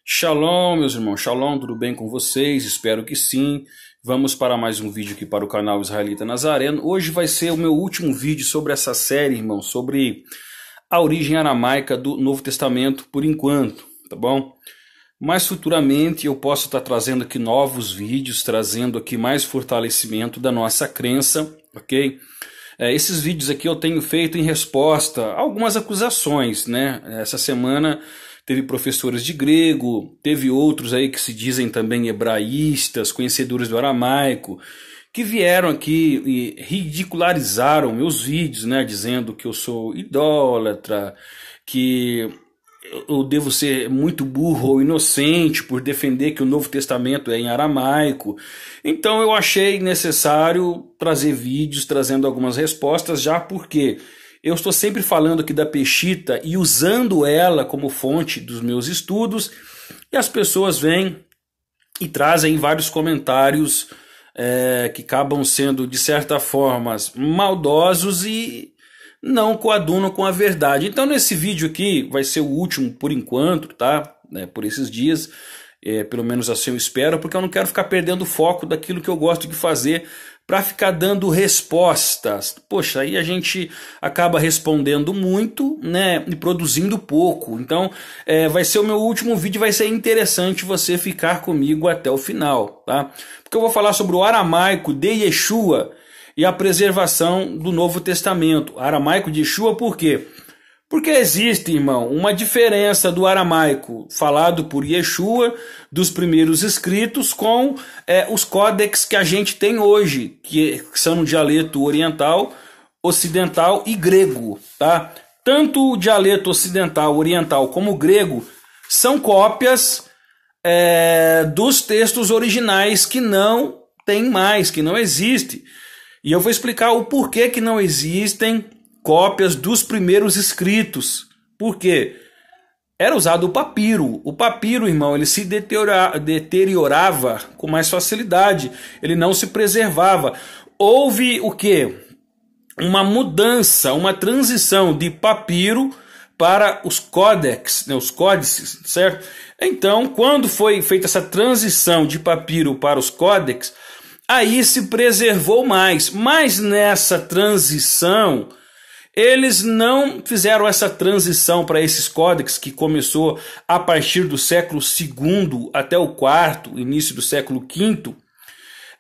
Shalom, meus irmãos, shalom, tudo bem com vocês? Espero que sim. Vamos para mais um vídeo aqui para o canal Israelita Nazareno. Hoje vai ser o meu último vídeo sobre essa série, irmão, sobre a origem aramaica do Novo Testamento por enquanto, tá bom? Mas futuramente eu posso estar trazendo aqui novos vídeos, trazendo aqui mais fortalecimento da nossa crença, ok? Esses vídeos aqui eu tenho feito em resposta a algumas acusações, né? Essa semana teve professores de grego, teve outros aí que se dizem também hebraístas, conhecedores do aramaico, que vieram aqui e ridicularizaram meus vídeos, né? Dizendo que eu sou idólatra, que eu devo ser muito burro ou inocente por defender que o Novo Testamento é em aramaico. Então eu achei necessário trazer vídeos trazendo algumas respostas, já porque eu estou sempre falando aqui da Peshitta e usando ela como fonte dos meus estudos, e as pessoas vêm e trazem vários comentários que acabam sendo, de certa forma, maldosos e não coadunam com a verdade. Então nesse vídeo aqui, vai ser o último por enquanto, tá? Por esses dias, pelo menos assim eu espero, porque eu não quero ficar perdendo o foco daquilo que eu gosto de fazer para ficar dando respostas. Poxa, aí a gente acaba respondendo muito, né, e produzindo pouco. Então vai ser o meu último vídeo, vai ser interessante você ficar comigo até o final, tá? Porque eu vou falar sobre o aramaico de Yeshua e a preservação do Novo Testamento. Aramaico de Yeshua, por quê? Porque existe, irmão, uma diferença do aramaico falado por Yeshua, dos primeiros escritos, com os códex que a gente tem hoje, que são no dialeto oriental, ocidental e grego, tá? Tanto o dialeto ocidental, oriental, como o grego são cópias dos textos originais que não tem mais, que não existe. E eu vou explicar o porquê que não existem cópias dos primeiros escritos. Por quê? Era usado o papiro. O papiro, irmão, ele se deteriorava com mais facilidade. Ele não se preservava. Houve o quê? Uma mudança, uma transição de papiro para os códex, né, os códices, certo? Então, quando foi feita essa transição de papiro para os códex, aí se preservou mais. Mas nessa transição, eles não fizeram essa transição para esses códex que começou a partir do século II até o IV, início do século V.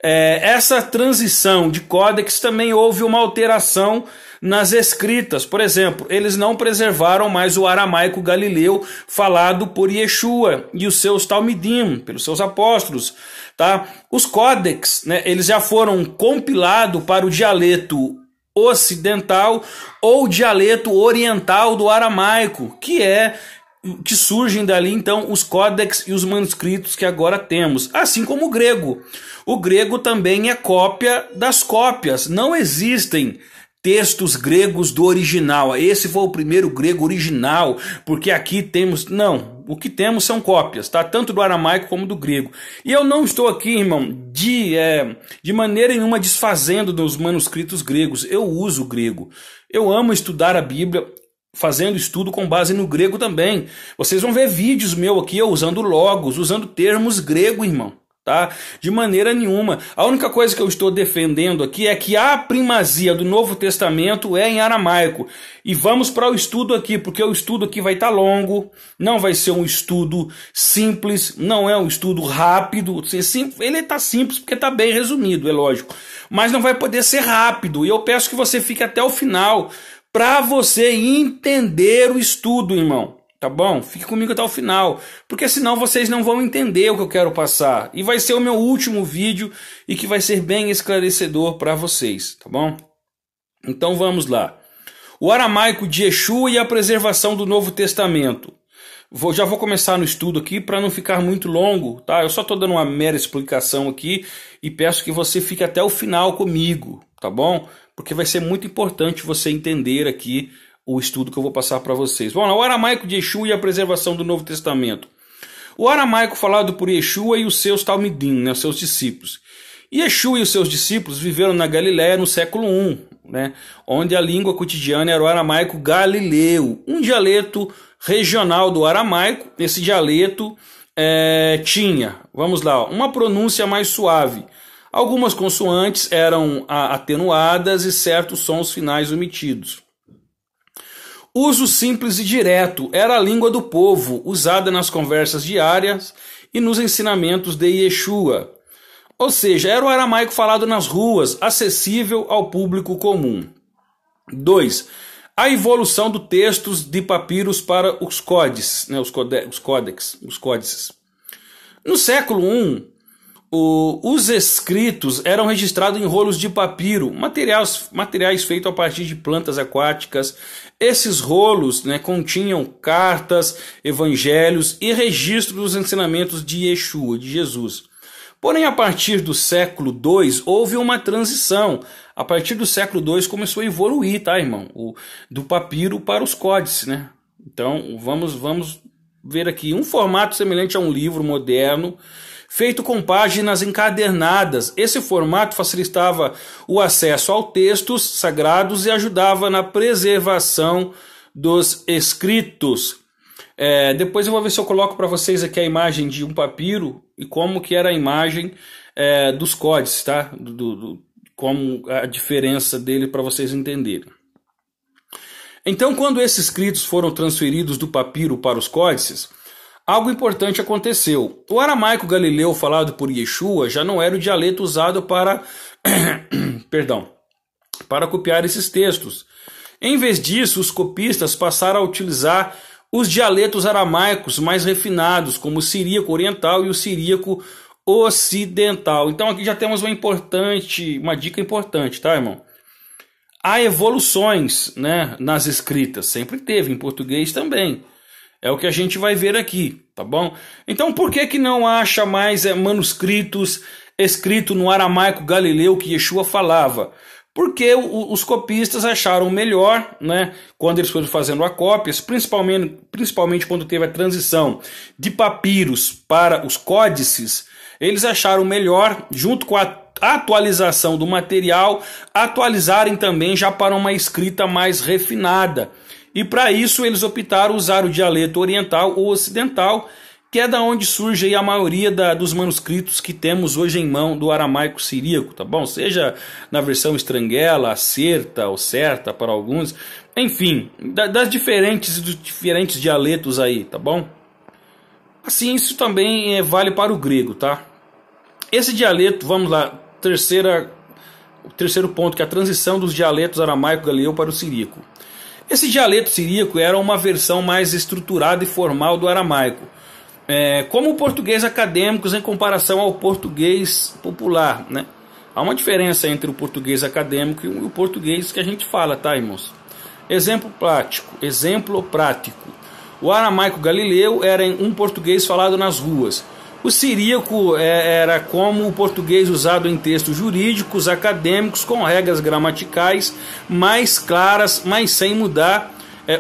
Essa transição de códex também houve uma alteração nas escritas. Por exemplo, eles não preservaram mais o aramaico galileu falado por Yeshua e os seus talmidim, pelos seus apóstolos. Tá? Os códex, né, eles já foram compilados para o dialeto ocidental ou dialeto oriental do aramaico, que surgem dali então os códex e os manuscritos que agora temos, assim como o grego. O grego também é cópia das cópias. Não existem textos gregos do original. Esse foi o primeiro grego original, porque aqui temos... Não, o que temos são cópias, tá? Tanto do aramaico como do grego. E eu não estou aqui, irmão, de maneira nenhuma desfazendo dos manuscritos gregos. Eu uso o grego. Eu amo estudar a Bíblia, fazendo estudo com base no grego também. Vocês vão ver vídeos meus aqui eu usando logos, usando termos grego, irmão. Tá? De maneira nenhuma. A única coisa que eu estou defendendo aqui é que a primazia do Novo Testamento é em aramaico. E vamos para o estudo aqui, porque o estudo aqui vai estar longo, não vai ser um estudo simples, não é um estudo rápido. Ele está simples porque está bem resumido, é lógico. Mas não vai poder ser rápido. E eu peço que você fique até o final para você entender o estudo, irmão. Tá bom? Fique comigo até o final, porque senão vocês não vão entender o que eu quero passar. E vai ser o meu último vídeo e que vai ser bem esclarecedor para vocês, tá bom? Então vamos lá. O aramaico de Yeshua e a preservação do Novo Testamento. Já vou começar no estudo aqui para não ficar muito longo, tá? Eu só estou dando uma mera explicação aqui e peço que você fique até o final comigo, tá bom? Porque vai ser muito importante você entender aqui o estudo que eu vou passar para vocês. Vamos lá, o aramaico de Yeshua e a preservação do Novo Testamento. O aramaico falado por Yeshua e os seus talmidim, né, os seus discípulos. Yeshua e os seus discípulos viveram na Galiléia no século I, né, onde a língua cotidiana era o aramaico galileu, um dialeto regional do aramaico. Esse dialeto tinha, vamos lá, uma pronúncia mais suave. Algumas consoantes eram atenuadas e certos sons finais omitidos. Uso simples e direto era a língua do povo, usada nas conversas diárias e nos ensinamentos de Yeshua. Ou seja, era o aramaico falado nas ruas, acessível ao público comum. 2. A evolução dos textos de papiros para os códices, né, os códices. No século I, os escritos eram registrados em rolos de papiro, materiais feitos a partir de plantas aquáticas. Esses rolos, né, continham cartas, evangelhos e registros dos ensinamentos de Yeshua, de Jesus. Porém, a partir do século II, houve uma transição. A partir do século II começou a evoluir, tá, irmão? Do papiro para os códices, né? Então, vamos ver aqui um formato semelhante a um livro moderno, feito com páginas encadernadas. Esse formato facilitava o acesso aos textos sagrados e ajudava na preservação dos escritos. Depois eu vou ver se eu coloco para vocês aqui a imagem de um papiro e como que era a imagem dos códices, tá? Como a diferença dele para vocês entenderem. Então, quando esses escritos foram transferidos do papiro para os códices, algo importante aconteceu. O aramaico galileu falado por Yeshua já não era o dialeto usado para copiar esses textos. Em vez disso, os copistas passaram a utilizar os dialetos aramaicos mais refinados, como o siríaco oriental e o siríaco ocidental. Então aqui já temos uma dica importante, tá, irmão? Há evoluções, né, nas escritas, sempre teve, em português também. É o que a gente vai ver aqui, tá bom? Então por que não acha mais manuscritos escritos no aramaico galileu que Yeshua falava? Porque os copistas acharam melhor, né, quando eles foram fazendo a cópias, principalmente quando teve a transição de papiros para os códices, eles acharam melhor, junto com a atualização do material, atualizarem também já para uma escrita mais refinada. E para isso eles optaram usar o dialeto oriental ou ocidental, que é da onde surge aí a maioria dos manuscritos que temos hoje em mão do aramaico siríaco, tá bom? Seja na versão estranguela, certa ou certa para alguns, enfim, dos diferentes dialetos aí, tá bom? Assim, isso também vale para o grego, tá? Esse dialeto, vamos lá, o terceiro ponto, que é a transição dos dialetos aramaico galileu para o siríaco. Esse dialeto siríaco era uma versão mais estruturada e formal do aramaico, como o português acadêmico em comparação ao português popular, né? Há uma diferença entre o português acadêmico e o português que a gente fala, tá, irmãos? Exemplo prático. O aramaico galileu era um português falado nas ruas. O siríaco era como o português usado em textos jurídicos, acadêmicos, com regras gramaticais mais claras, mas sem mudar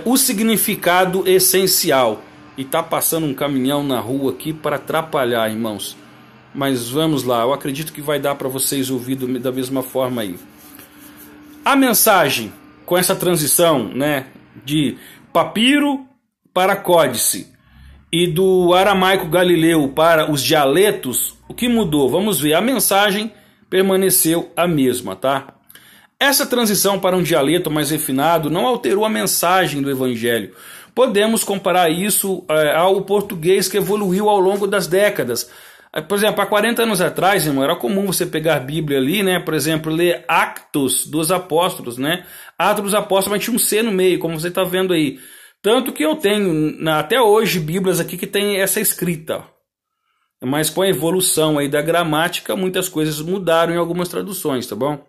o significado essencial. E tá passando um caminhão na rua aqui para atrapalhar, irmãos. Mas vamos lá, eu acredito que vai dar para vocês ouvir da mesma forma aí. A mensagem com essa transição, né, de papiro para códice e do aramaico galileu para os dialetos, o que mudou? Vamos ver, a mensagem permaneceu a mesma, tá? Essa transição para um dialeto mais refinado não alterou a mensagem do evangelho. Podemos comparar isso ao português que evoluiu ao longo das décadas. Por exemplo, há 40 anos atrás, irmão, era comum você pegar a Bíblia ali, né? Por exemplo, ler Actos dos Apóstolos, né? Atos dos Apóstolos, mas tinha um C no meio, como você está vendo aí. Tanto que eu tenho, até hoje, Bíblias aqui que tem essa escrita. Mas com a evolução aí da gramática, muitas coisas mudaram em algumas traduções, tá bom?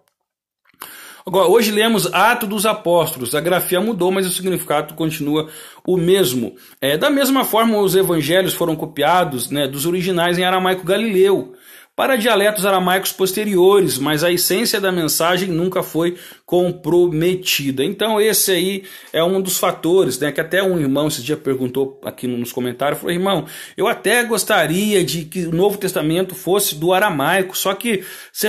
Agora, hoje lemos Atos dos Apóstolos. A grafia mudou, mas o significado continua o mesmo. Da mesma forma, os evangelhos foram copiados, né, dos originais em aramaico galileu para dialetos aramaicos posteriores, mas a essência da mensagem nunca foi comprometida. Então esse aí é um dos fatores, né, que até um irmão esse dia perguntou aqui nos comentários, falou: irmão, eu até gostaria de que o Novo Testamento fosse do aramaico, só que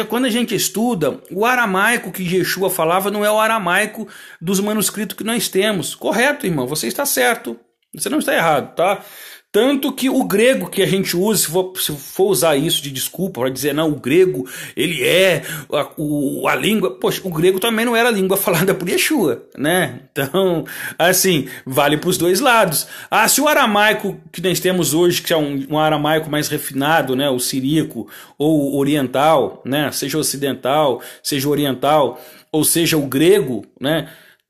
quando a gente estuda, o aramaico que Yeshua falava não é o aramaico dos manuscritos que nós temos. Correto, irmão, você está certo, você não está errado, tá? Tanto que o grego que a gente usa, se for usar isso de desculpa para dizer, não, o grego, ele é a língua... Poxa, o grego também não era a língua falada por Yeshua, né? Então, assim, vale para os dois lados. Se o aramaico que nós temos hoje, que é um aramaico mais refinado, né, o siríaco ou oriental, né, seja ocidental, seja oriental, ou seja o grego, né,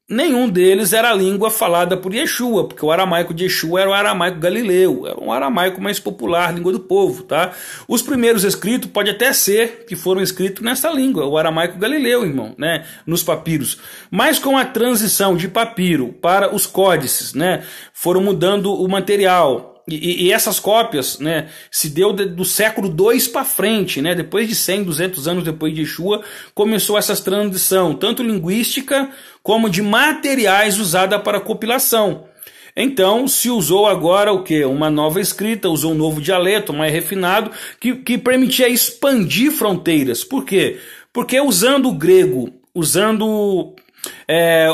nenhum deles era a língua falada por Yeshua, porque o aramaico de Yeshua era o aramaico galileu, era um aramaico mais popular, língua do povo, tá? Os primeiros escritos pode até ser que foram escritos nessa língua, o aramaico galileu, irmão, né, nos papiros. Mas com a transição de papiro para os códices, né, foram mudando o material. E essas cópias, né, se deu do século II para frente, né, depois de 100, 200 anos depois de Yeshua, começou essa transição, tanto linguística como de materiais usada para compilação. Então se usou agora o que? Uma nova escrita, usou um novo dialeto mais refinado, que permitia expandir fronteiras. Por quê? Porque usando o grego, usando...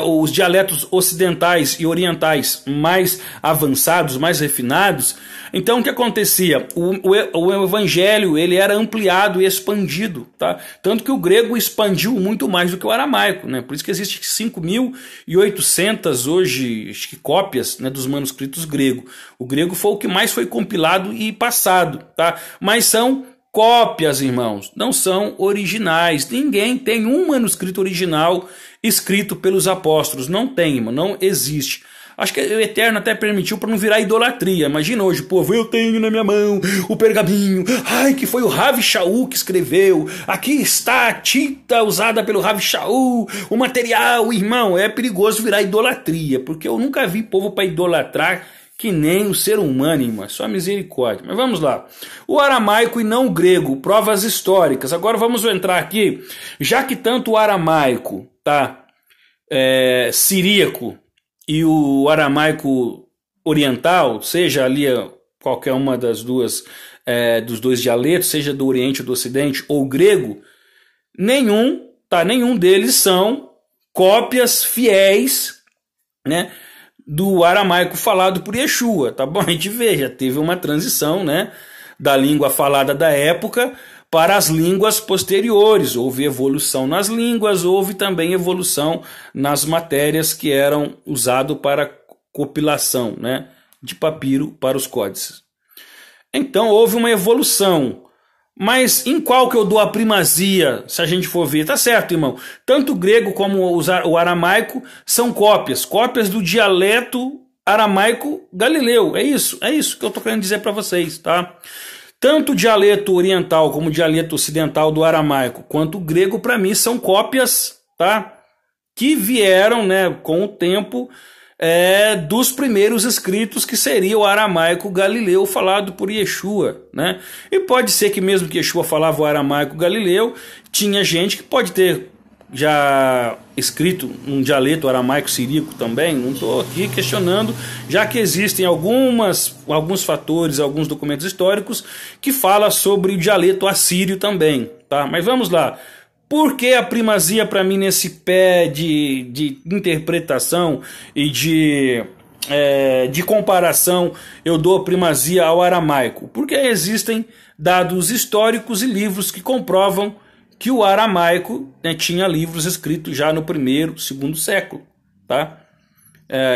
os dialetos ocidentais e orientais mais avançados, mais refinados, então o que acontecia? O evangelho ele era ampliado e expandido, tá? Tanto que o grego expandiu muito mais do que o aramaico, né? Por isso que existe 5.800 hoje cópias, né, dos manuscritos grego. O grego foi o que mais foi compilado e passado, tá? Mas são cópias, irmãos, não são originais. Ninguém tem um manuscrito original escrito pelos apóstolos. Não tem, irmão, não existe. Acho que o Eterno até permitiu para não virar idolatria. Imagina hoje, povo, eu tenho na minha mão o pergaminho. Ai, que foi o Rav Shaul que escreveu. Aqui está a tinta usada pelo Rav Shaul, o material, irmão. É perigoso virar idolatria, porque eu nunca vi povo para idolatrar que nem o ser humano, irmão, só misericórdia. Mas vamos lá. O aramaico e não o grego, provas históricas. Agora vamos entrar aqui, já que tanto o aramaico, tá, siríaco e o aramaico oriental, seja ali qualquer uma das duas, dos dois dialetos, seja do Oriente ou do Ocidente, ou grego, nenhum deles são cópias fiéis, né, do aramaico falado por Yeshua, tá bom? A gente vê, já teve uma transição, né, da língua falada da época para as línguas posteriores. Houve evolução nas línguas, houve também evolução nas matérias que eram usadas para compilação, né, de papiro para os códices. Então houve uma evolução. Mas em qual que eu dou a primazia, se a gente for ver? Tá certo, irmão. Tanto o grego como o aramaico são cópias do dialeto aramaico galileu. É isso que eu tô querendo dizer para vocês, tá? Tanto o dialeto oriental como o dialeto ocidental do aramaico, quanto o grego, para mim, são cópias, tá? Que vieram, né, com o tempo, dos primeiros escritos, que seria o aramaico galileu falado por Yeshua, né? E pode ser que mesmo que Yeshua falava o aramaico galileu, tinha gente que pode ter já escrito um dialeto aramaico siríaco também. Não estou aqui questionando, já que existem alguns fatores, alguns documentos históricos que falam sobre o dialeto assírio também, tá? Mas vamos lá. Por que a primazia para mim nesse pé de interpretação e de comparação eu dou a primazia ao aramaico? Porque existem dados históricos e livros que comprovam que o aramaico, né, tinha livros escritos já no primeiro, segundo século, tá?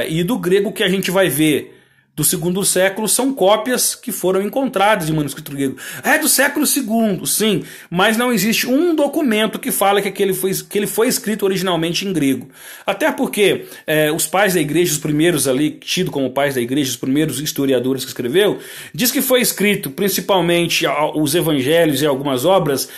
E do grego que a gente vai ver do segundo século são cópias que foram encontradas de manuscrito grego. É do século II, sim, mas não existe um documento que fala que ele foi escrito originalmente em grego. Até porque os pais da igreja, os primeiros ali, tido como pais da igreja, os primeiros historiadores que escreveu, diz que foi escrito principalmente os evangelhos e algumas obras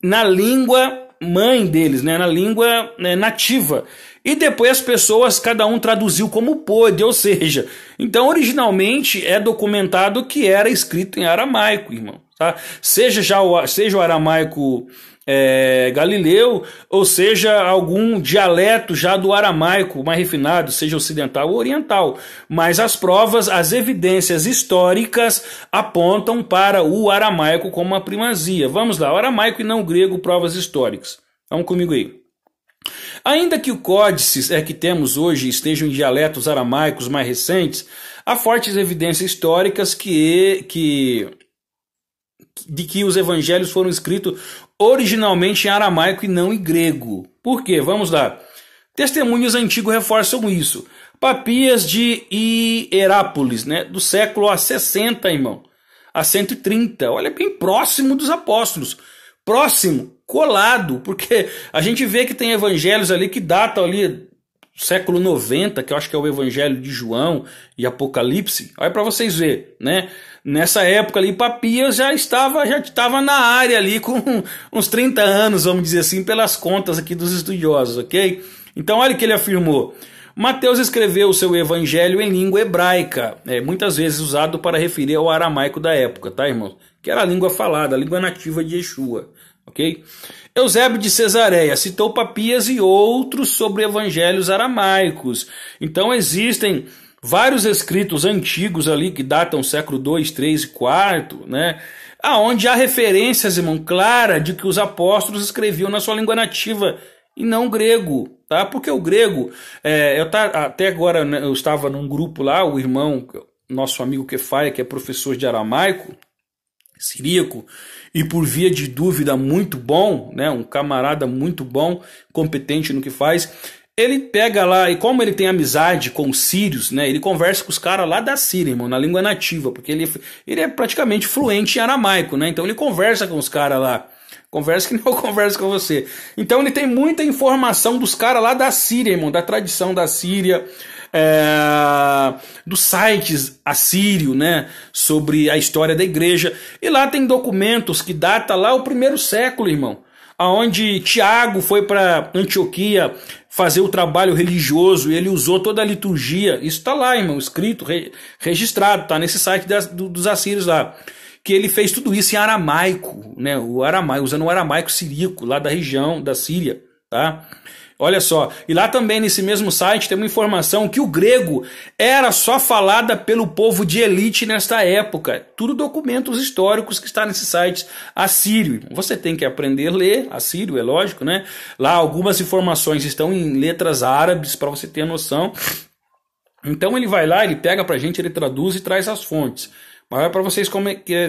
na língua mãe deles, né, na língua nativa. E depois as pessoas, cada um traduziu como pôde, ou seja, então originalmente é documentado que era escrito em aramaico, irmão, tá? Seja o aramaico galileu, ou seja algum dialeto já do aramaico mais refinado, seja ocidental ou oriental. Mas as provas, as evidências históricas apontam para o aramaico como uma primazia. Vamos lá, o aramaico e não o grego, provas históricas. Vamos comigo aí. Ainda que o códices que temos hoje estejam em dialetos aramaicos mais recentes, há fortes evidências históricas de que os evangelhos foram escritos originalmente em aramaico e não em grego. Por quê? Vamos lá. Testemunhos antigos reforçam isso. Papias de Hierápolis, né, do século A60, irmão, a 130. Olha, bem próximo dos apóstolos. Próximo, colado, porque a gente vê que tem evangelhos ali que datam ali do século 90, que eu acho que é o evangelho de João e Apocalipse. Olha para vocês verem, né? Nessa época ali, Papias já estava na área ali com uns 30 anos, vamos dizer assim, pelas contas aqui dos estudiosos, ok? Então olha o que ele afirmou. Mateus escreveu o seu evangelho em língua hebraica, muitas vezes usado para referir ao aramaico da época, tá, irmãos? Que era a língua falada, a língua nativa de Yeshua, ok? Eusébio de Cesareia citou Papias e outros sobre evangelhos aramaicos. Então existem vários escritos antigos ali que datam século 2, 3 e 4, né? Aonde há referências, irmão, clara de que os apóstolos escreviam na sua língua nativa e não grego, tá? Porque o grego, até agora, né, eu estava num grupo lá, o irmão, nosso amigo Kefaia, que é professor de aramaico, siríaco, e por via de dúvida muito bom, né, um camarada muito bom, competente no que faz, ele pega lá, e como ele tem amizade com os sírios, né, ele conversa com os caras lá da Síria, irmão, na língua nativa, porque ele é praticamente fluente em aramaico, né, então ele conversa com os caras lá, conversa que não conversa com você. Então ele tem muita informação dos caras lá da Síria, irmão, da tradição da Síria, dos sites assírio, né, sobre a história da igreja. E lá tem documentos que datam lá o 1º século, irmão, aonde Tiago foi para Antioquia fazer o trabalho religioso e ele usou toda a liturgia. Isso está lá, irmão, escrito, registrado, tá nesse site dos assírios lá. Que ele fez tudo isso em aramaico, né? Usando o aramaico siríaco, lá da região da Síria, tá? Olha só, e lá também nesse mesmo site tem uma informação que o grego era só falada pelo povo de elite nesta época. Tudo documentos históricos que está nesse site assírio. Você tem que aprender a ler assírio, é lógico, né? Lá algumas informações estão em letras árabes para você ter noção. Então ele vai lá, ele pega pra gente, ele traduz e traz as fontes. Mas é para vocês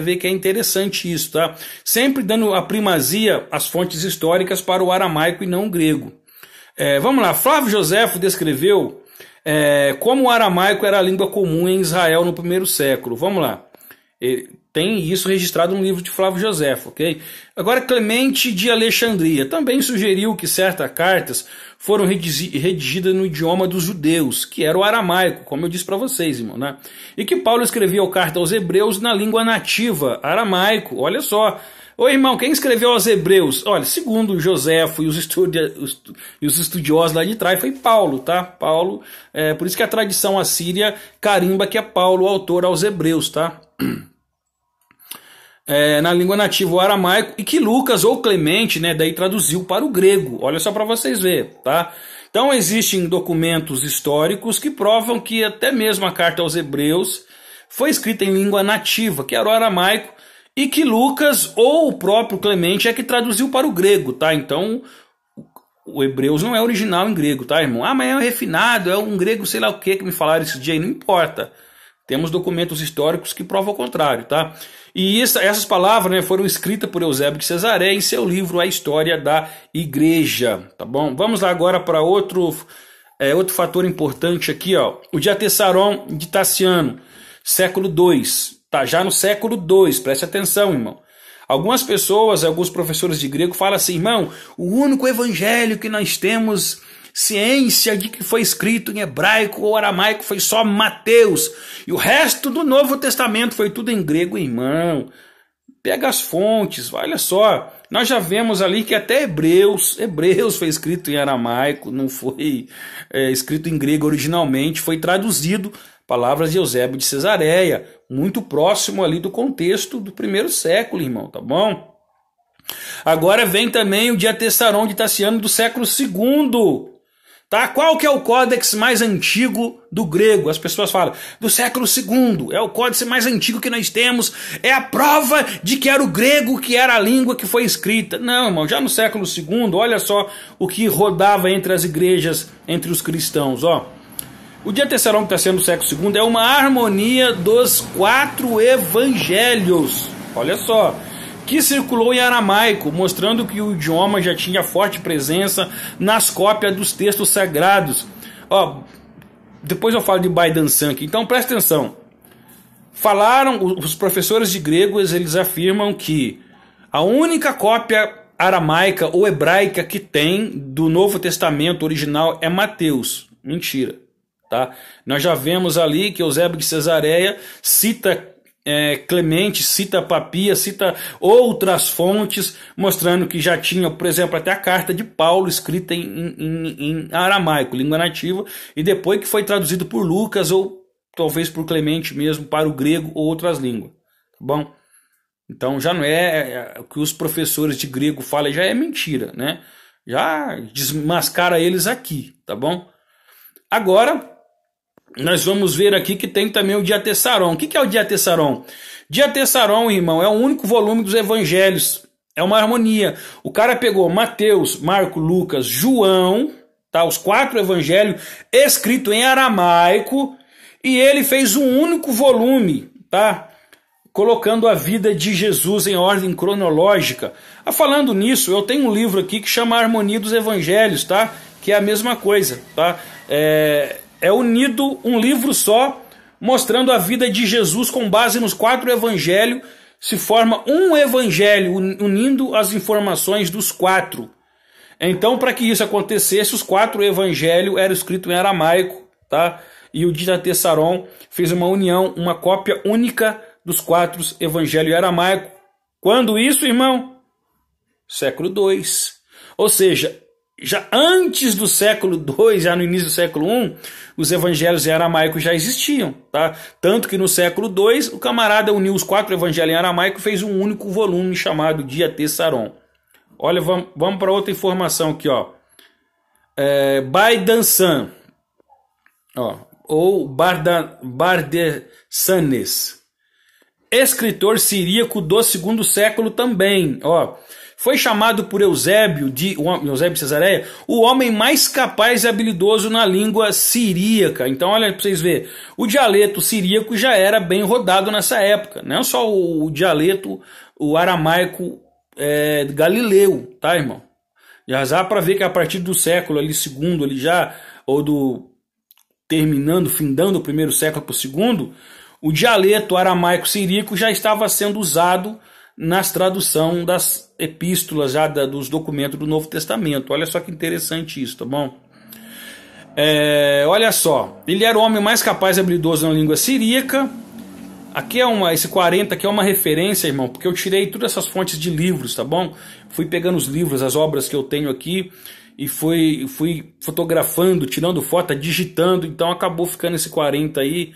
ver que é interessante isso, tá? Sempre dando a primazia às fontes históricas para o aramaico e não o grego. Vamos lá, Flávio Joséfo descreveu como o aramaico era a língua comum em Israel no 1º século. Vamos lá. Tem isso registrado no livro de Flávio Joséfo, ok? Agora, Clemente de Alexandria também sugeriu que certas cartas foram redigidas no idioma dos judeus, que era o aramaico, como eu disse para vocês, irmão, né? E que Paulo escrevia a carta aos hebreus na língua nativa, aramaico. Olha só. Ô irmão, quem escreveu aos hebreus? Olha, segundo Joséfo e os estudiosos lá de trás, foi Paulo, tá? Paulo, por isso que a tradição assíria carimba que é Paulo o autor aos hebreus, tá? Na língua nativa o aramaico, e que Lucas ou Clemente, né, daí traduziu para o grego. Olha só para vocês verem, tá? Então existem documentos históricos que provam que até mesmo a carta aos hebreus foi escrita em língua nativa, que era o aramaico, e que Lucas ou o próprio Clemente é que traduziu para o grego, tá? Então o hebreus não é original em grego, tá, irmão? Mas é um refinado, é um grego sei lá o que me falaram esse dia aí, não importa. Temos documentos históricos que provam o contrário, tá? E essas palavras, né, foram escritas por Eusébio de Cesareia em seu livro A História da Igreja, tá bom? Vamos lá agora para outro fator importante aqui, ó. O Diatessaron de Taciano, século II, tá? Já no século II, preste atenção, irmão. Algumas pessoas, alguns professores de grego falam assim, irmão, o único evangelho que nós temos ciência de que foi escrito em hebraico ou aramaico foi só Mateus, e o resto do Novo Testamento foi tudo em grego, irmão. Pega as fontes, olha só, nós já vemos ali que até Hebreus foi escrito em aramaico, não foi escrito em grego originalmente, foi traduzido, palavras de Eusébio de Cesareia, muito próximo ali do contexto do 1º século, irmão, tá bom? Agora vem também o Diatessaron de Taciano do século II, Tá? Qual que é o códex mais antigo do grego? As pessoas falam, do século II, é o códex mais antigo que nós temos, é a prova de que era o grego, que era a língua que foi escrita. Não, irmão, já no século II, olha só o que rodava entre as igrejas, entre os cristãos, ó. O Diatessaron, que está sendo o século II, é uma harmonia dos 4 evangelhos, olha só, que circulou em aramaico, mostrando que o idioma já tinha forte presença nas cópias dos textos sagrados. Ó, depois eu falo de Baidansan aqui, então presta atenção. Falaram, os professores de grego, eles afirmam que a única cópia aramaica ou hebraica que tem do Novo Testamento original é Mateus. Mentira. Tá? Nós já vemos ali que Eusébio de Cesareia cita Clemente, cita Papia, cita outras fontes, mostrando que já tinha, por exemplo, até a carta de Paulo escrita em aramaico, língua nativa, e depois que foi traduzido por Lucas ou talvez por Clemente mesmo para o grego ou outras línguas. Tá bom? Então já não é o que os professores de grego falam, já é mentira, né? Já desmascara eles aqui, tá bom? Agora nós vamos ver aqui que tem também o Diatessaron. O que é o Diatessaron? Diatessaron, irmão, é o único volume dos evangelhos. É uma harmonia. O cara pegou Mateus, Marcos, Lucas, João, tá? Os 4 evangelhos escritos em aramaico, e ele fez um único volume, tá? Colocando a vida de Jesus em ordem cronológica. Falando nisso, eu tenho um livro aqui que chama Harmonia dos Evangelhos, tá? Que é a mesma coisa, tá? É unido um livro só, mostrando a vida de Jesus com base nos 4 evangelhos. Se forma um evangelho, unindo as informações dos 4. Então, para que isso acontecesse, os 4 evangelhos eram escritos em aramaico, tá? E o Diatessaron fez uma união, uma cópia única dos 4 evangelhos em aramaico. Quando isso, irmão? Século II. Ou seja, já antes do século II, já no início do século I, os evangelhos em aramaico já existiam, tá? Tanto que no século II, o camarada uniu os 4 evangelhos em aramaico e fez um único volume chamado Diatessaron. Olha, vamos para outra informação aqui, ó. Baidansan, ó, ou Bardesanes, escritor siríaco do 2º século também, ó. Foi chamado por Eusébio de Cesareia o homem mais capaz e habilidoso na língua siríaca. Então, olha para vocês verem, o dialeto siríaco já era bem rodado nessa época. Não só o dialeto, o aramaico galileu, tá, irmão? Já dá para ver que a partir do século ali, segundo, ali já, ou do findando o 1º século para o 2º, o dialeto aramaico siríaco já estava sendo usado nas tradução das epístolas, já dos documentos do Novo Testamento. Olha só que interessante isso, tá bom? Olha só, ele era o homem mais capaz e habilidoso na língua siríaca. Aqui esse 40 aqui é uma referência, irmão, porque eu tirei todas essas fontes de livros, tá bom? Fui pegando os livros, as obras que eu tenho aqui, e fui fotografando, tirando foto, digitando, então acabou ficando esse 40 aí.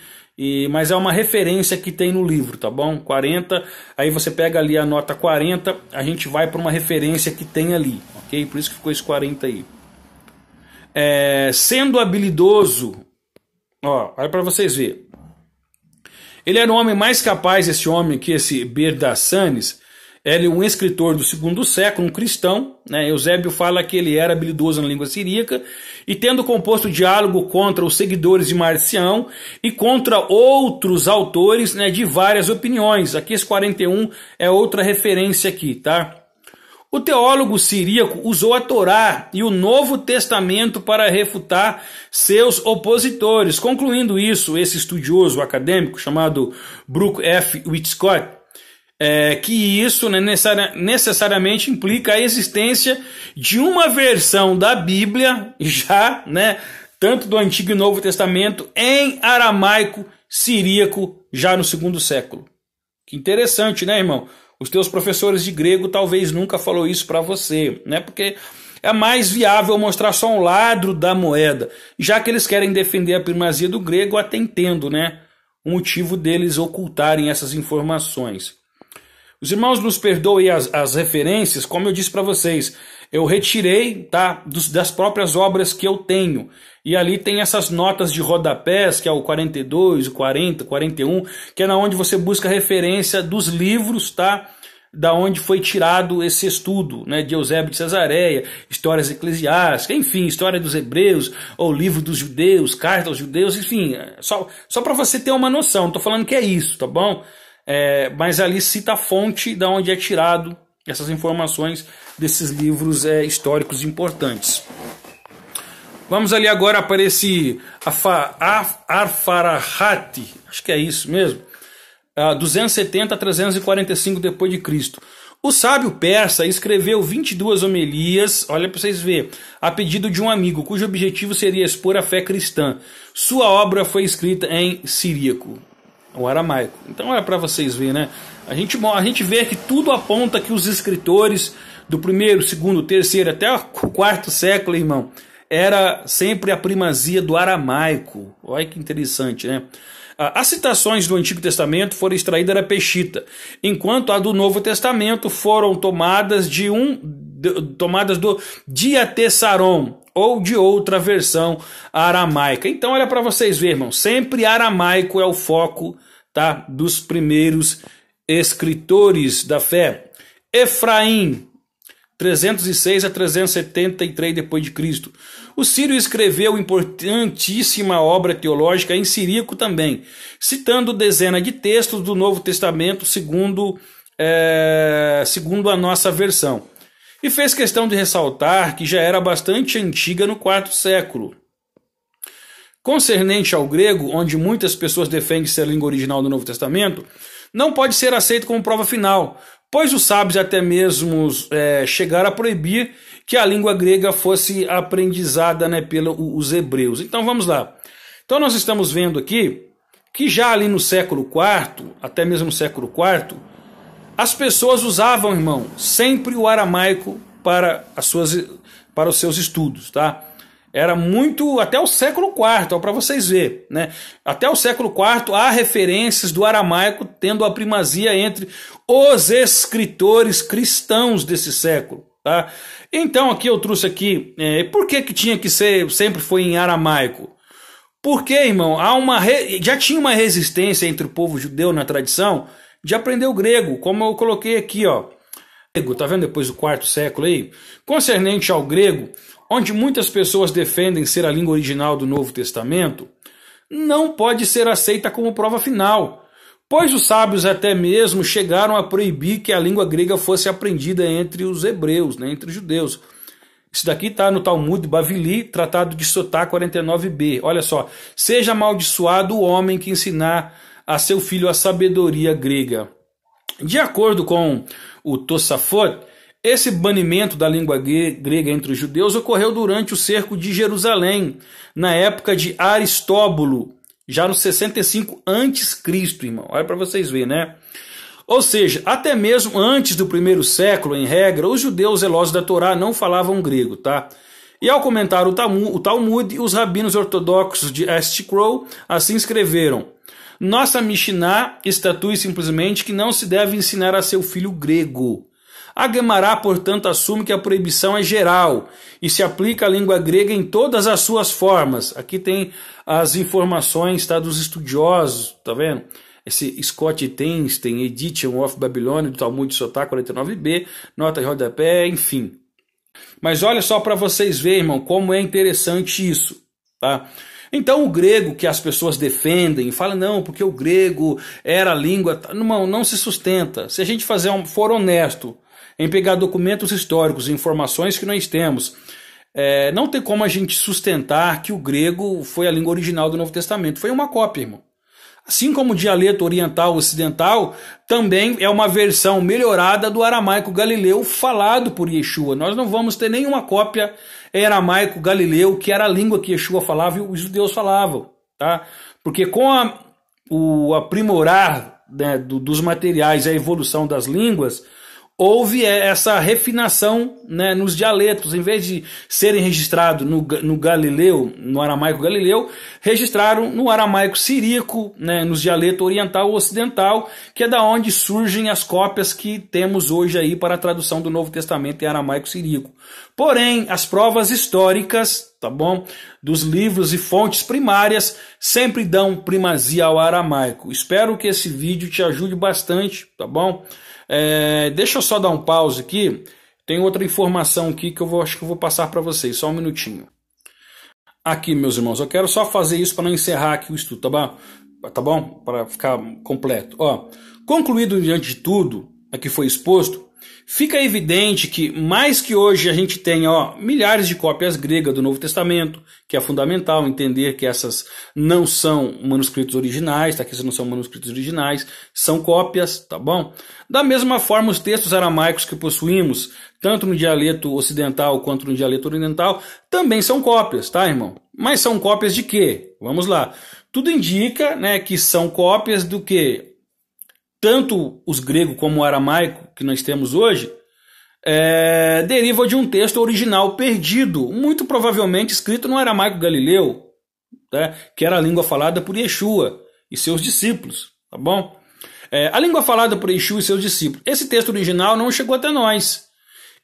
Mas é uma referência que tem no livro, tá bom? 40, aí você pega ali a nota 40, a gente vai para uma referência que tem ali, ok? Por isso que ficou esse 40 aí. Sendo habilidoso, ó, olha para vocês verem. Ele era o homem mais capaz, esse homem aqui, esse Baidansanes, ele é um escritor do 2º século, um cristão, né? Eusébio fala que ele era habilidoso na língua siríaca, e tendo composto diálogo contra os seguidores de Marcião e contra outros autores, né, de várias opiniões. Aqui esse 41 é outra referência aqui, tá? O teólogo siríaco usou a Torá e o Novo Testamento para refutar seus opositores. Concluindo isso, esse estudioso acadêmico chamado Brooke F. Whitcott, que isso, né, necessariamente implica a existência de uma versão da Bíblia, já, né, tanto do Antigo e Novo Testamento, em aramaico siríaco, já no 2º século. Que interessante, né, irmão? Os teus professores de grego talvez nunca falou isso para você, né? Porque é mais viável mostrar só um lado da moeda, já que eles querem defender a primazia do grego, até entendo, né, o motivo deles ocultarem essas informações. Os irmãos nos perdoem as referências, como eu disse para vocês, eu retirei, tá, das próprias obras que eu tenho. E ali tem essas notas de rodapés, que é o 42, o 40, 41, que é na onde você busca referência dos livros, tá? Da onde foi tirado esse estudo, né, de Eusébio de Cesareia, histórias eclesiásticas, enfim, história dos hebreus, ou livro dos judeus, carta aos judeus, enfim, só para você ter uma noção, não estou falando que é isso, tá bom? Mas ali cita a fonte da onde é tirado essas informações desses livros históricos importantes. Vamos ali agora para esse Ar-Farahati, acho que é isso mesmo, 270 a 345 depois de Cristo. O sábio persa escreveu 22 homilias, olha para vocês verem, a pedido de um amigo, cujo objetivo seria expor a fé cristã. Sua obra foi escrita em siríaco, o aramaico. Então olha para vocês verem, né? A gente vê que tudo aponta que os escritores do primeiro, segundo, terceiro até o quarto século, irmão, era sempre a primazia do aramaico. Olha que interessante, né? As citações do Antigo Testamento foram extraídas da Peshita, enquanto a do Novo Testamento foram tomadas do Diatessaron, ou de outra versão aramaica. Então olha para vocês verem, irmão, sempre aramaico é o foco, tá, dos primeiros escritores da fé. Efraim, 306 a 373 depois de Cristo. O Sírio escreveu importantíssima obra teológica em siríaco também, citando dezena de textos do Novo Testamento segundo a nossa versão. E fez questão de ressaltar que já era bastante antiga no quarto século. Concernente ao grego, onde muitas pessoas defendem ser a língua original do Novo Testamento, não pode ser aceito como prova final, pois os sábios até mesmo chegaram a proibir que a língua grega fosse aprendizada, né, pelos hebreus. Então vamos lá. Então nós estamos vendo aqui que já ali no século IV, até mesmo no século IV, as pessoas usavam, irmão, sempre o aramaico para os seus estudos, tá? Era muito, até o século IV, para vocês verem, né? Até o século IV há referências do aramaico tendo a primazia entre os escritores cristãos desse século, tá? Então aqui eu trouxe aqui, por que tinha que ser, sempre foi em aramaico? Porque, irmão, já tinha uma resistência entre o povo judeu na tradição de aprender o grego, como eu coloquei aqui, ó. Tá vendo depois do quarto século aí? Concernente ao grego, onde muitas pessoas defendem ser a língua original do Novo Testamento, não pode ser aceita como prova final, pois os sábios até mesmo chegaram a proibir que a língua grega fosse aprendida entre os hebreus, né, entre os judeus. Isso daqui está no Talmud Bavili, Tratado de Sotá 49b. Olha só, seja amaldiçoado o homem que ensinar a seu filho a sabedoria grega. De acordo com o Tosafot, esse banimento da língua grega entre os judeus ocorreu durante o cerco de Jerusalém, na época de Aristóbulo, já no 65 a.C., irmão. Olha para vocês verem, né? Ou seja, até mesmo antes do primeiro século, em regra, os judeus zelosos da Torá não falavam grego, tá? E ao comentar o Talmud, os rabinos ortodoxos de Eshtkol assim escreveram: nossa Mishnah estatui simplesmente que não se deve ensinar a seu filho grego. A Guemará, portanto, assume que a proibição é geral e se aplica à língua grega em todas as suas formas. Aqui tem as informações, tá, dos estudiosos, tá vendo? Esse Scott Tenstein, Edition of Babylon, do Talmud de Sotá 49b, nota de rodapé, enfim. Mas olha só para vocês verem, irmão, como é interessante isso, tá? Então o grego que as pessoas defendem, falam, não, porque o grego era a língua, não se sustenta. Se a gente for honesto em pegar documentos históricos e informações que nós temos, não tem como a gente sustentar que o grego foi a língua original do Novo Testamento. Foi uma cópia, irmão. Assim como o dialeto oriental ocidental também é uma versão melhorada do aramaico galileu falado por Yeshua. Nós não vamos ter nenhuma cópia em aramaico galileu, que era a língua que Yeshua falava e os judeus falavam, tá? Porque com o aprimorar, né, dos materiais e a evolução das línguas, houve essa refinação, né, nos dialetos. Em vez de serem registrados no Galileu, no aramaico Galileu, registraram no aramaico siríaco, né, nos dialetos oriental ou ocidental, que é da onde surgem as cópias que temos hoje aí para a tradução do Novo Testamento em aramaico siríaco. Porém, as provas históricas, tá bom, dos livros e fontes primárias sempre dão primazia ao aramaico. Espero que esse vídeo te ajude bastante, tá bom? Deixa eu só dar um pause aqui. Tem outra informação aqui que acho que eu vou passar para vocês. Só um minutinho. Aqui, meus irmãos, eu quero só fazer isso para não encerrar aqui o estudo, tá bom? Tá bom? Para ficar completo. Ó, concluído diante de tudo aqui foi exposto, fica evidente que, mais que hoje a gente tenha milhares de cópias gregas do Novo Testamento, que é fundamental entender que essas não são manuscritos originais, tá? Que esses não são manuscritos originais, são cópias, tá bom? Da mesma forma, os textos aramaicos que possuímos, tanto no dialeto ocidental quanto no dialeto oriental, também são cópias, tá, irmão? Mas são cópias de quê? Vamos lá. Tudo indica, né, que são cópias do quê? Tanto os gregos como o aramaico que nós temos hoje deriva de um texto original perdido, muito provavelmente escrito no aramaico galileu, tá? Que era a língua falada por Yeshua e seus discípulos, tá bom? A língua falada por Yeshua e seus discípulos. Esse texto original não chegou até nós.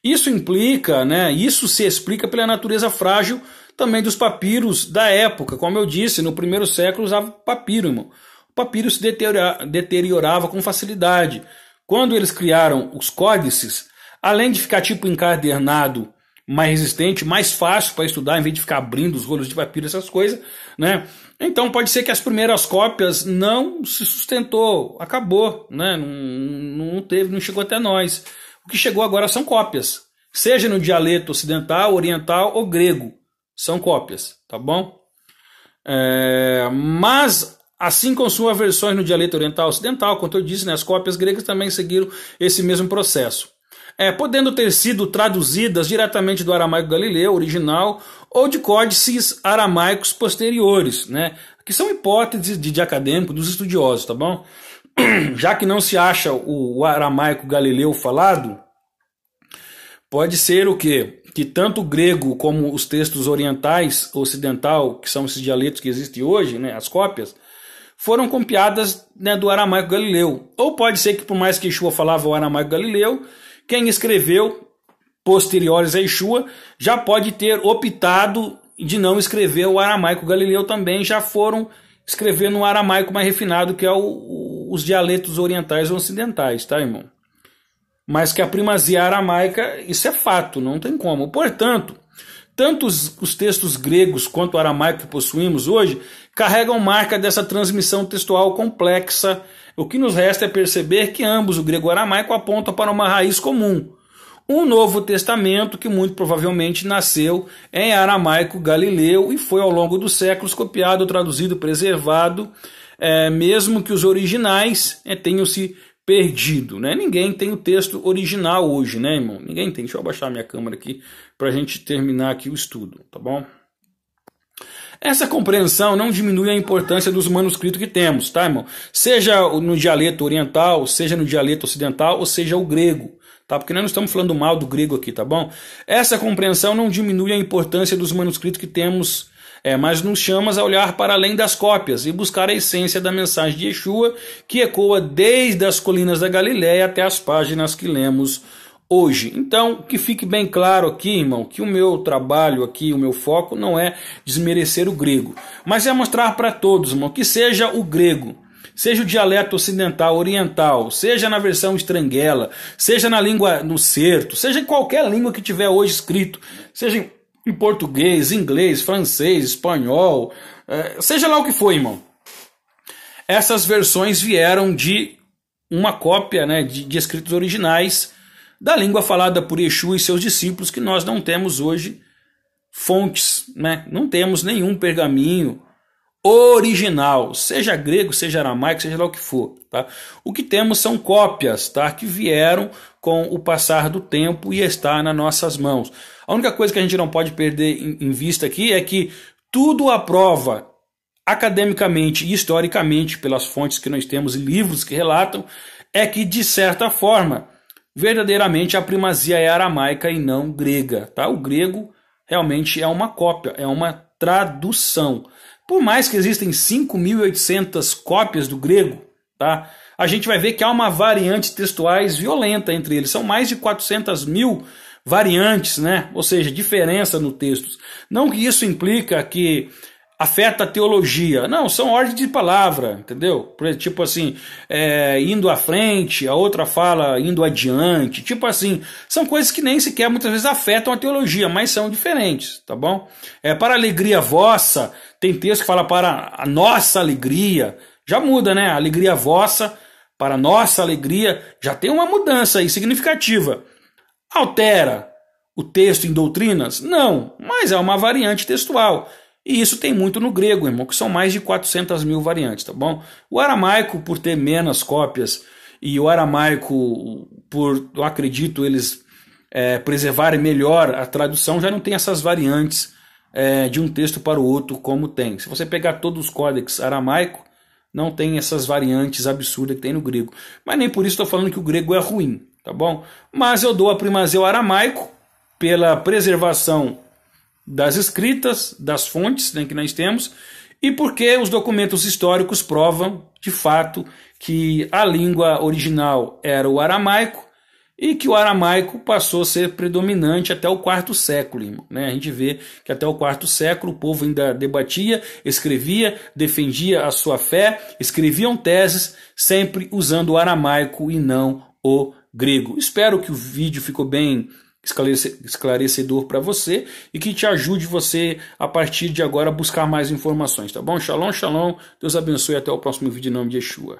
Isso implica, né? Isso se explica pela natureza frágil também dos papiros da época. Como eu disse, no primeiro século usava papiro, irmão. O papiro se deteriorava com facilidade. Quando eles criaram os códices, além de ficar tipo encadernado, mais resistente, mais fácil para estudar, em vez de ficar abrindo os rolos de papiro, essas coisas, né? Então pode ser que as primeiras cópias não se sustentou, acabou, né? Não chegou até nós. O que chegou agora são cópias, seja no dialeto ocidental, oriental ou grego, são cópias, tá bom? Mas assim como suas versões no dialeto oriental ocidental, como eu disse, né, as cópias gregas também seguiram esse mesmo processo. Podendo ter sido traduzidas diretamente do aramaico galileu original ou de códices aramaicos posteriores, né, que são hipóteses de acadêmico, dos estudiosos, tá bom? Já que não se acha o aramaico galileu falado, pode ser o quê? Que tanto o grego como os textos orientais, ocidental, que são esses dialetos que existem hoje, né, as cópias, foram copiadas, né, do aramaico galileu. Ou pode ser que, por mais que Yeshua falava o aramaico galileu, quem escreveu posteriores a Yeshua já pode ter optado de não escrever o aramaico galileu também, já foram escrever no aramaico mais refinado, que é os dialetos orientais ou ocidentais, tá, irmão? Mas que a primazia aramaica, isso é fato, não tem como. Portanto, tanto os textos gregos quanto o aramaico que possuímos hoje carregam marca dessa transmissão textual complexa. O que nos resta é perceber que ambos, o grego e o aramaico, apontam para uma raiz comum. Um Novo Testamento que muito provavelmente nasceu em aramaico galileu e foi ao longo dos séculos copiado, traduzido, preservado, mesmo que os originais tenham se perdido, né? Ninguém tem o texto original hoje, né, irmão? Ninguém tem. Deixa eu abaixar minha câmera aqui para a gente terminar aqui o estudo, tá bom? Essa compreensão não diminui a importância dos manuscritos que temos, tá, irmão? Seja no dialeto oriental, seja no dialeto ocidental, ou seja o grego, tá? Porque nós não estamos falando mal do grego aqui, tá bom? Essa compreensão não diminui a importância dos manuscritos que temos, mas nos chama a olhar para além das cópias e buscar a essência da mensagem de Yeshua, que ecoa desde as colinas da Galileia até as páginas que lemos hoje. Então, que fique bem claro aqui, irmão, que o meu trabalho aqui, o meu foco não é desmerecer o grego, mas é mostrar para todos, irmão, que seja o grego, seja o dialeto ocidental, oriental, seja na versão estranguela, seja na língua no certo, seja em qualquer língua que tiver hoje escrito, seja em português, inglês, francês, espanhol, seja lá o que for, irmão. Essas versões vieram de uma cópia, né, de escritos originais da língua falada por Yeshua e seus discípulos, que nós não temos hoje fontes, né? Não temos nenhum pergaminho original, seja grego, seja aramaico, seja lá o que for, tá? O que temos são cópias, tá? Que vieram com o passar do tempo e está nas nossas mãos. A única coisa que a gente não pode perder em vista aqui é que tudo aprova academicamente e historicamente, pelas fontes que nós temos e livros que relatam, é que, de certa forma, verdadeiramente a primazia é aramaica e não grega, tá? O grego realmente é uma cópia, é uma tradução. Por mais que existem 5.800 cópias do grego, tá? A gente vai ver que há uma variante textuais violenta entre eles. São mais de 400 mil variantes, né? Ou seja, diferença no texto. Não que isso implica que afeta a teologia. Não, são ordens de palavra, entendeu? Tipo assim, indo à frente, a outra fala indo adiante. Tipo assim, são coisas que nem sequer muitas vezes afetam a teologia, mas são diferentes, tá bom? Para alegria vossa, tem texto que fala para a nossa alegria. Já muda, né? Alegria vossa, para nossa alegria, já tem uma mudança aí significativa. Altera o texto em doutrinas? Não, mas é uma variante textual. E isso tem muito no grego, irmão, que são mais de 400 mil variantes, tá bom? O aramaico, por ter menos cópias, e o aramaico, por, eu acredito, eles preservarem melhor a tradução, já não tem essas variantes de um texto para o outro como tem. Se você pegar todos os códex aramaico, não tem essas variantes absurdas que tem no grego. Mas nem por isso estou falando que o grego é ruim, tá bom? Mas eu dou a primazia ao aramaico pela preservação das escritas, das fontes, né, que nós temos, e porque os documentos históricos provam, de fato, que a língua original era o aramaico e que o aramaico passou a ser predominante até o quarto século. Né? A gente vê que até o quarto século o povo ainda debatia, escrevia, defendia a sua fé, escreviam teses, sempre usando o aramaico e não o grego. Espero que o vídeo ficou bem esclarecedor para você e que te ajude você a partir de agora a buscar mais informações, tá bom? Shalom, shalom, Deus abençoe, até o próximo vídeo em nome de Yeshua.